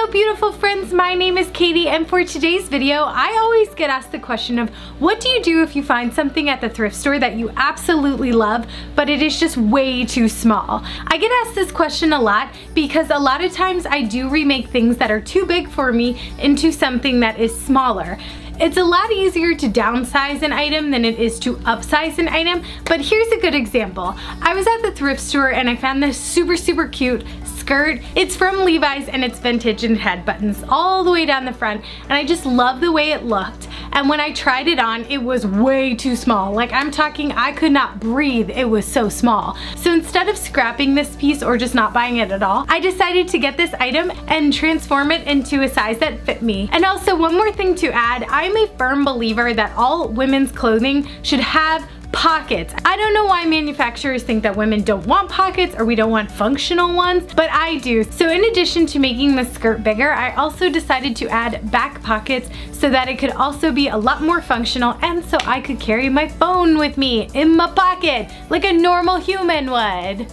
Hello beautiful friends, my name is Katie, and for today's video I always get asked the question of what do you do if you find something at the thrift store that you absolutely love but it is just way too small. I get asked this question a lot because a lot of times I do remake things that are too big for me into something that is smaller. It's a lot easier to downsize an item than it is to upsize an item, but here's a good example. I was at the thrift store and I found this super cute skirt. It's from Levis and it's vintage and had buttons all the way down the front, and I just love the way it looked. And when I tried it on, it was way too small. Like, I'm talking, I could not breathe. It was so small. So instead of scrapping this piece or just not buying it at all, I decided to get this item and transform it into a size that fit me. And also, one more thing to add, I'm a firm believer that all women's clothing should have pockets. I don't know why manufacturers think that women don't want pockets or we don't want functional ones, but I do. So in addition to making the skirt bigger, I also decided to add back pockets so that it could also be a lot more functional and so I could carry my phone with me in my pocket like a normal human would.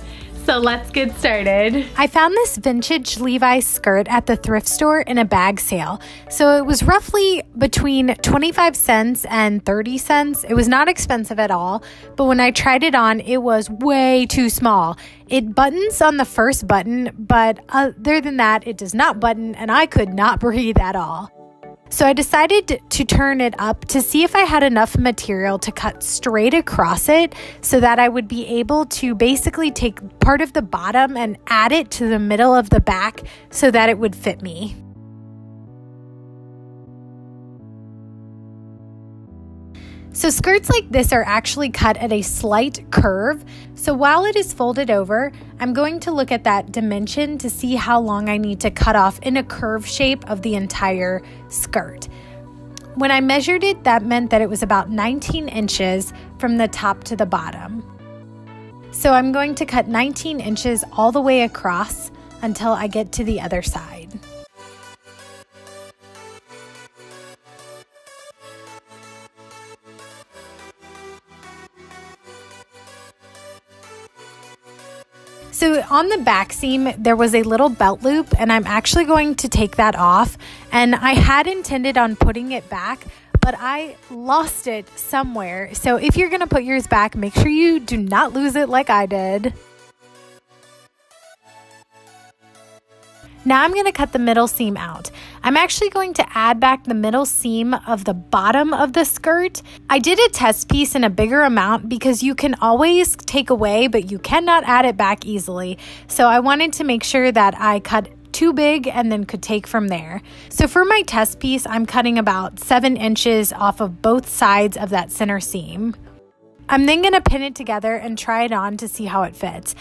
So let's get started. I found this vintage Levi's skirt at the thrift store in a bag sale. So it was roughly between 25 cents and 30 cents. It was not expensive at all, but when I tried it on, it was way too small. It buttons on the first button, but other than that, it does not button, and I could not breathe at all. So I decided to turn it up to see if I had enough material to cut straight across it so that I would be able to basically take part of the bottom and add it to the middle of the back so that it would fit me. So skirts like this are actually cut at a slight curve. So while it is folded over, I'm going to look at that dimension to see how long I need to cut off in a curve shape of the entire skirt. When I measured it, that meant that it was about 19 inches from the top to the bottom. So I'm going to cut 19 inches all the way across until I get to the other side. So on the back seam, there was a little belt loop, and I'm actually going to take that off. And I had intended on putting it back, but I lost it somewhere. So if you're gonna put yours back, make sure you do not lose it like I did. Now I'm going to cut the middle seam out. I'm actually going to add back the middle seam of the bottom of the skirt. I did a test piece in a bigger amount because you can always take away, but you cannot add it back easily. So I wanted to make sure that I cut too big and then could take from there. So for my test piece, I'm cutting about 7 inches off of both sides of that center seam. I'm then going to pin it together and try it on to see how it fits.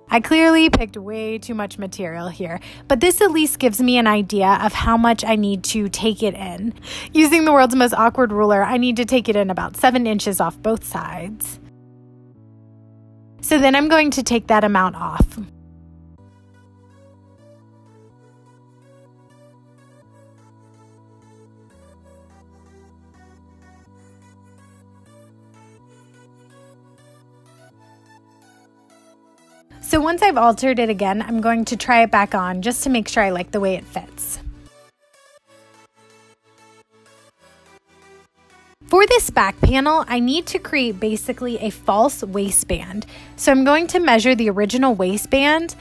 I clearly picked way too much material here, but this at least gives me an idea of how much I need to take it in. Using the world's most awkward ruler, I need to take it in about 7 inches off both sides. So then I'm going to take that amount off. So once I've altered it again, I'm going to try it back on just to make sure I like the way it fits. For this back panel, I need to create basically a false waistband. So I'm going to measure the original waistband.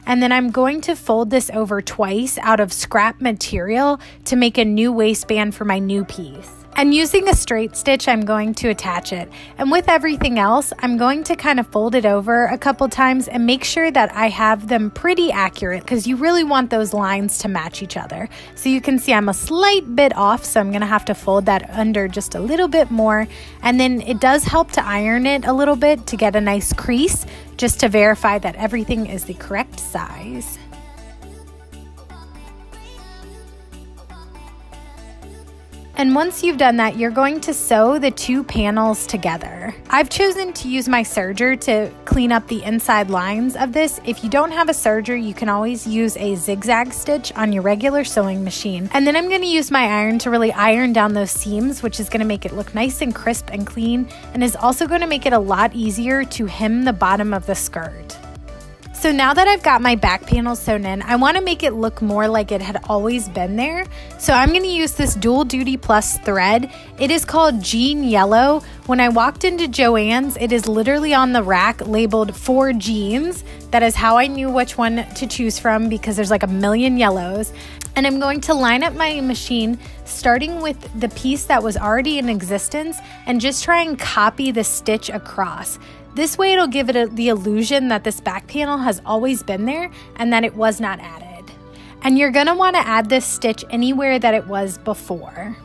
And then I'm going to fold this over twice out of scrap material to make a new waistband for my new piece. And using a straight stitch, I'm going to attach it. And with everything else, I'm going to kind of fold it over a couple times and make sure that I have them pretty accurate because you really want those lines to match each other. So you can see I'm a slight bit off, so I'm going to have to fold that under just a little bit more. And then it does help to iron it a little bit to get a nice crease, just to verify that everything is the correct size. And once you've done that, you're going to sew the two panels together. I've chosen to use my serger to clean up the inside lines of this. If you don't have a serger, you can always use a zigzag stitch on your regular sewing machine. And then I'm going to use my iron to really iron down those seams, which is going to make it look nice and crisp and clean, and is also going to make it a lot easier to hem the bottom of the skirt. So now that I've got my back panels sewn in, I want to make it look more like it had always been there. So I'm going to use this Dual Duty Plus thread. It is called Jean Yellow. When I walked into Joann's, it is literally on the rack labeled for jeans. That is how I knew which one to choose from, because there's like a million yellows. And I'm going to line up my machine starting with the piece that was already in existence and just try and copy the stitch across. This way it'll give it the illusion that this back panel has always been there and that it was not added. And you're going to want to add this stitch anywhere that it was before.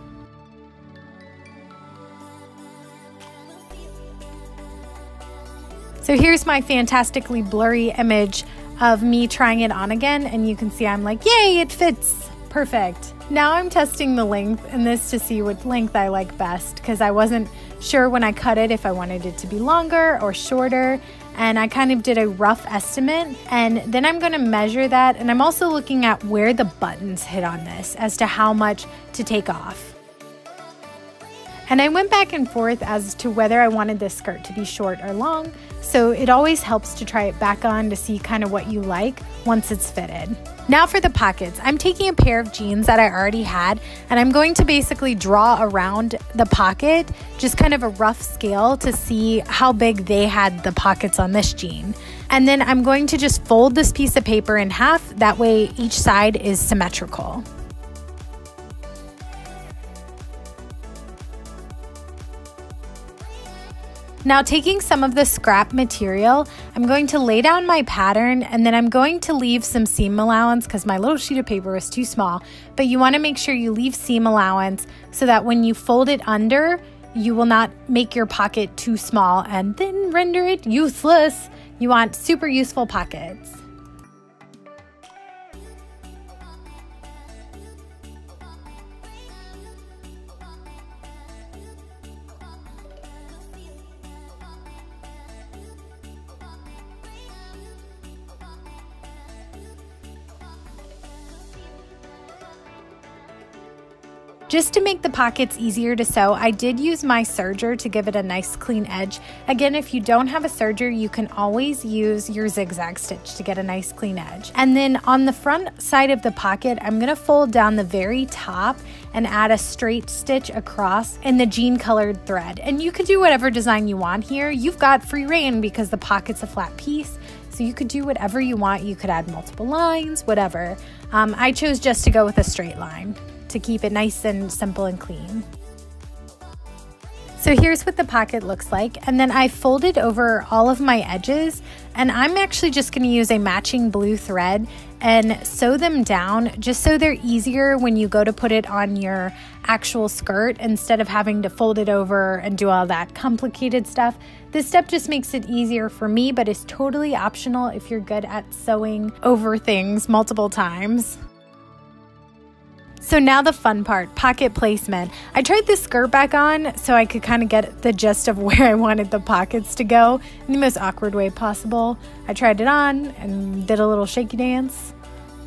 So here's my fantastically blurry image of me trying it on again, and you can see I'm like, yay, it fits. Perfect. Now I'm testing the length in this to see what length I like best, because I wasn't sure when I cut it if I wanted it to be longer or shorter, and I kind of did a rough estimate, and then I'm going to measure that, and I'm also looking at where the buttons hit on this as to how much to take off. And I went back and forth as to whether I wanted this skirt to be short or long, so it always helps to try it back on to see kind of what you like once it's fitted. Now for the pockets, I'm taking a pair of jeans that I already had, and I'm going to basically draw around the pocket, just kind of a rough scale to see how big they had the pockets on this jean. And then I'm going to just fold this piece of paper in half, that way each side is symmetrical. Now taking some of the scrap material, I'm going to lay down my pattern, and then I'm going to leave some seam allowance because my little sheet of paper is too small, but you want to make sure you leave seam allowance so that when you fold it under, you will not make your pocket too small and then render it useless. You want super useful pockets. Just to make the pockets easier to sew, I did use my serger to give it a nice clean edge. Again, if you don't have a serger, you can always use your zigzag stitch to get a nice clean edge. And then on the front side of the pocket, I'm gonna fold down the very top and add a straight stitch across in the jean colored thread. And you could do whatever design you want here. You've got free reign because the pocket's a flat piece. So you could do whatever you want. You could add multiple lines, whatever. I chose just to go with a straight line to keep it nice and simple and clean. So here's what the pocket looks like, and then I folded over all of my edges, and I'm actually just going to use a matching blue thread and sew them down just so they're easier when you go to put it on your actual skirt instead of having to fold it over and do all that complicated stuff. This step just makes it easier for me, but it's totally optional if you're good at sewing over things multiple times. So now the fun part, pocket placement. I tried this skirt back on so I could kind of get the gist of where I wanted the pockets to go in the most awkward way possible. I tried it on and did a little shaky dance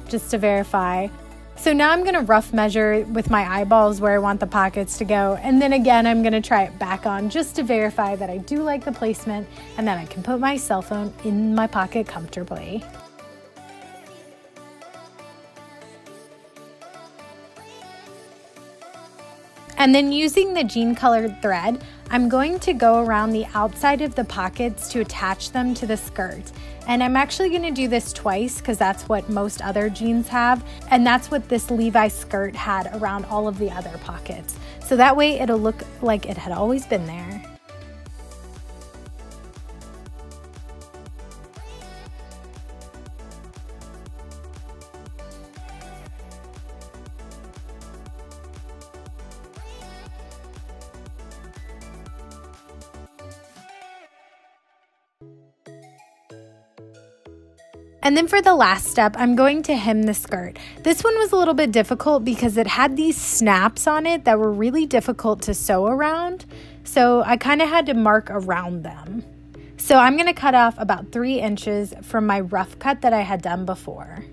just to verify. So now I'm gonna rough measure with my eyeballs where I want the pockets to go. And then again, I'm gonna try it back on just to verify that I do like the placement and that I can put my cell phone in my pocket comfortably. And then using the jean colored thread, I'm going to go around the outside of the pockets to attach them to the skirt. And I'm actually going to do this twice because that's what most other jeans have. And that's what this Levi's skirt had around all of the other pockets. So that way it'll look like it had always been there. And then for the last step, I'm going to hem the skirt. This one was a little bit difficult because it had these snaps on it that were really difficult to sew around. So I kind of had to mark around them. So I'm going to cut off about 3 inches from my rough cut that I had done before.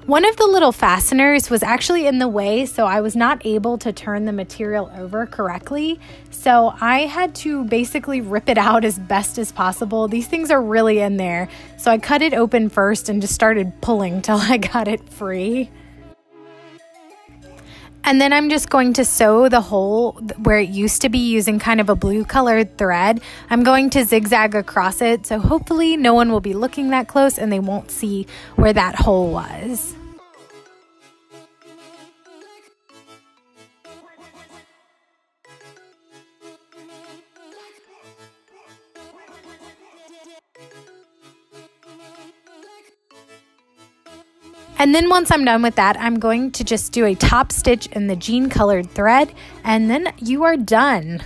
One of the little fasteners was actually in the way, so I was not able to turn the material over correctly. So I had to basically rip it out as best as possible. These things are really in there. So I cut it open first and just started pulling till I got it free. And then I'm just going to sew the hole where it used to be using kind of a blue colored thread. I'm going to zigzag across it, so hopefully no one will be looking that close and they won't see where that hole was. And then once I'm done with that, I'm going to just do a top stitch in the jean colored thread, and then you are done.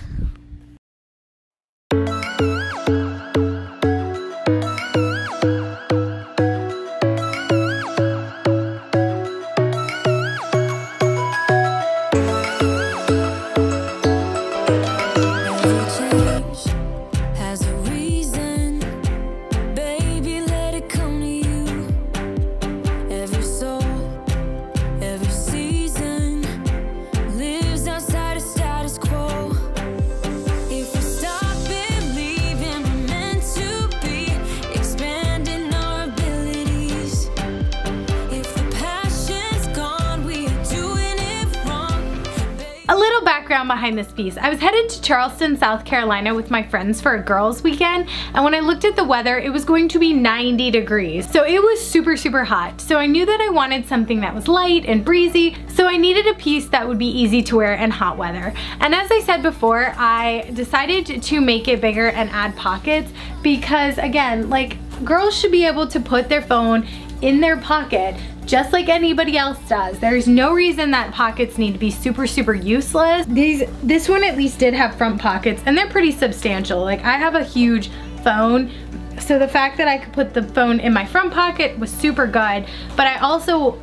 Background behind this piece. I was headed to Charleston, South Carolina with my friends for a girls' weekend, and when I looked at the weather, it was going to be 90 degrees. So it was super, super hot. So I knew that I wanted something that was light and breezy, so I needed a piece that would be easy to wear in hot weather. And as I said before, I decided to make it bigger and add pockets because, again, like, girls should be able to put their phone in their pocket just like anybody else does. There's no reason that pockets need to be super, super useless. This one at least did have front pockets, and they're pretty substantial. Like, I have a huge phone, so the fact that I could put the phone in my front pocket was super good. But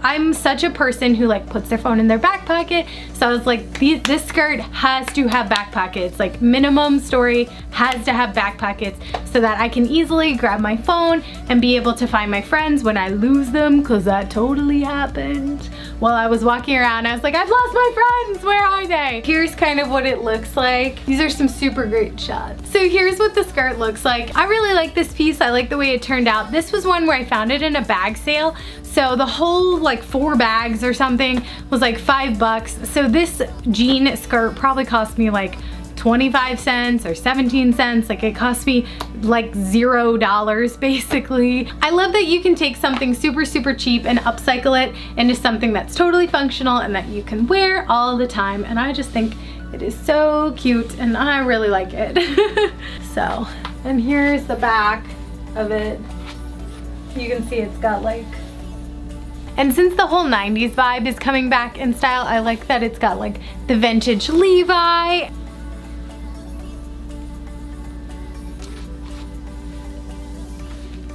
I'm such a person who like puts their phone in their back pocket, so I was like, this skirt has to have back pockets. Like, minimum story has to have back pockets so that I can easily grab my phone and be able to find my friends when I lose them, because that totally happened while I was walking around. I was like, I've lost my friends, where are they? Here's kind of what it looks like. These are some super great shots. So here's what the skirt looks like. I really like this piece. I like the way it turned out. This was one where I found it in a bag sale. So the whole like 4 bags or something was like $5. So this jean skirt probably cost me like 25 cents or 17 cents. Like, it cost me like $0 basically. I love that you can take something super, super cheap and upcycle it into something that's totally functional and that you can wear all the time. And I just think it is so cute and I really like it. So, and here's the back of it. You can see it's got like, and since the whole 90s vibe is coming back in style, I like that it's got like the vintage Levi.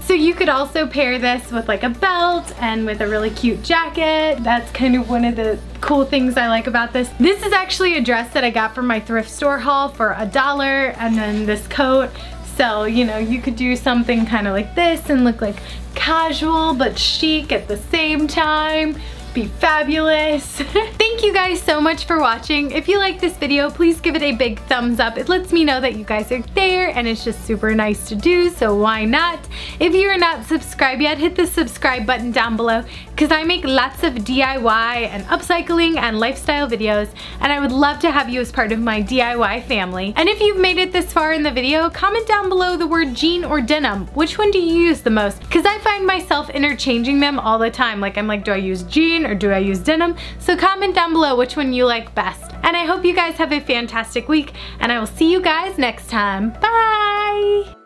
So you could also pair this with like a belt and with a really cute jacket. That's kind of one of the cool things I like about this. This is actually a dress that I got from my thrift store haul for $1, and then this coat. So, you know, you could do something kind of like this and look like casual but chic at the same time. Be fabulous. Thank you guys so much for watching. If you like this video, please give it a big thumbs up. It lets me know that you guys are there, and it's just super nice to do, so why not? If you are not subscribed yet, hit the subscribe button down below, because I make lots of DIY and upcycling and lifestyle videos, and I would love to have you as part of my DIY family. And if you've made it this far in the video, comment down below the word jean or denim. Which one do you use the most? Because I find myself interchanging them all the time. Like, I'm like, do I use jean or do I use denim? So comment down below which one you like best. And I hope you guys have a fantastic week, and I will see you guys next time. Bye!